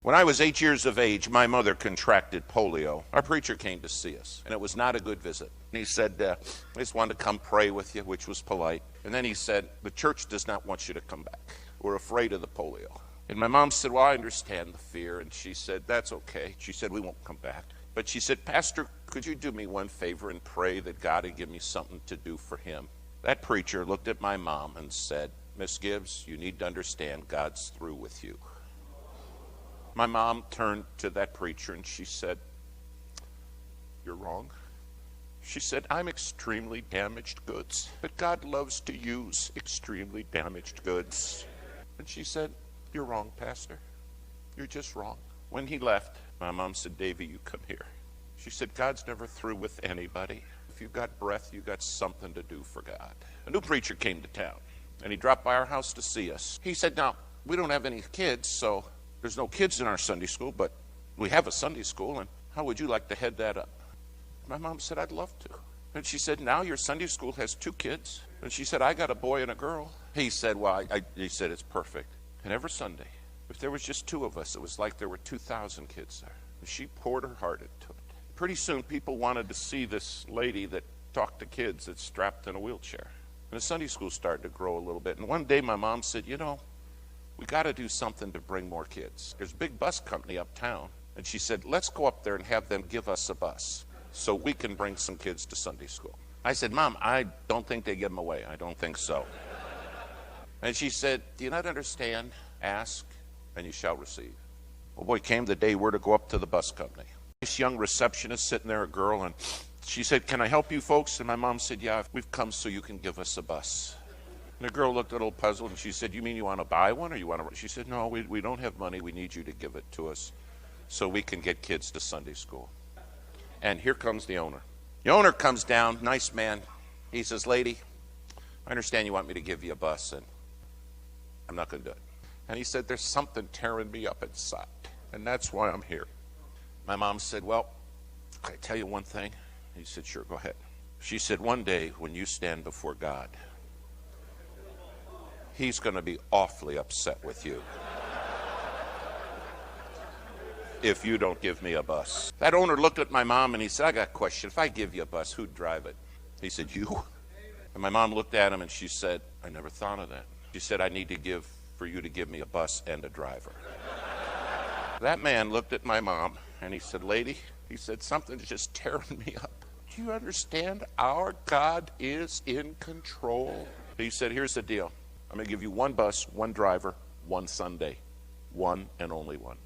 When I was 8 years of age, my mother contracted polio. Our preacher came to see us, and it was not a good visit. And he said, I just wanted to come pray with you, which was polite. And then he said, the church does not want you to come back. We're afraid of the polio. And my mom said, well, I understand the fear. And she said, that's okay. She said, we won't come back. But she said, Pastor, could you do me one favor and pray that God would give me something to do for him? That preacher looked at my mom and said, Miss Gibbs, you need to understand God's through with you. My mom turned to that preacher and she said, you're wrong. She said, I'm extremely damaged goods, but God loves to use extremely damaged goods. And she said, you're wrong, Pastor. You're just wrong. When he left, my mom said, Davy, you come here. She said, God's never through with anybody. If you've got breath, you've got something to do for God. A new preacher came to town, and he dropped by our house to see us. He said, now, we don't have any kids, so there's no kids in our Sunday school, but we have a Sunday school, and how would you like to head that up? My mom said, I'd love to. And she said, now your Sunday school has 2 kids. And she said, I got a boy and a girl. He said, well, he said, it's perfect. And every Sunday, if there was just 2 of us, it was like there were 2,000 kids there. And she poured her heart into it. Pretty soon, people wanted to see this lady that talked to kids that's strapped in a wheelchair. And the Sunday school started to grow a little bit. And one day, my mom said, you know, we got to do something to bring more kids. There's a big bus company uptown. And she said, let's go up there and have them give us a bus so we can bring some kids to Sunday school. I said, Mom, I don't think they give them away. I don't think so. And she said, do you not understand? Ask, and you shall receive. Well, boy, came the day we're to go up to the bus company. This young receptionist sitting there, a girl, and she said, can I help you folks? And my mom said, yeah, we've come so you can give us a bus. And the girl looked a little puzzled, and she said, you mean you want to buy one, or you want to? She said, no, we don't have money. We need you to give it to us so we can get kids to Sunday school. And here comes the owner. The owner comes down, nice man. He says, lady, I understand you want me to give you a bus, and I'm not going to do it. And he said, there's something tearing me up inside, and that's why I'm here. My mom said, well, can I tell you one thing? He said, sure, go ahead. She said, one day when you stand before God, he's going to be awfully upset with you if you don't give me a bus. That owner looked at my mom and he said, I got a question. If I give you a bus, who'd drive it? He said, you? And my mom looked at him and she said, I never thought of that. She said, I need for you to give me a bus and a driver. That man looked at my mom and he said, lady, he said, something's just tearing me up. Do you understand? Our God is in control. He said, here's the deal. I'm going to give you 1 bus, 1 driver, 1 Sunday. 1 and only 1.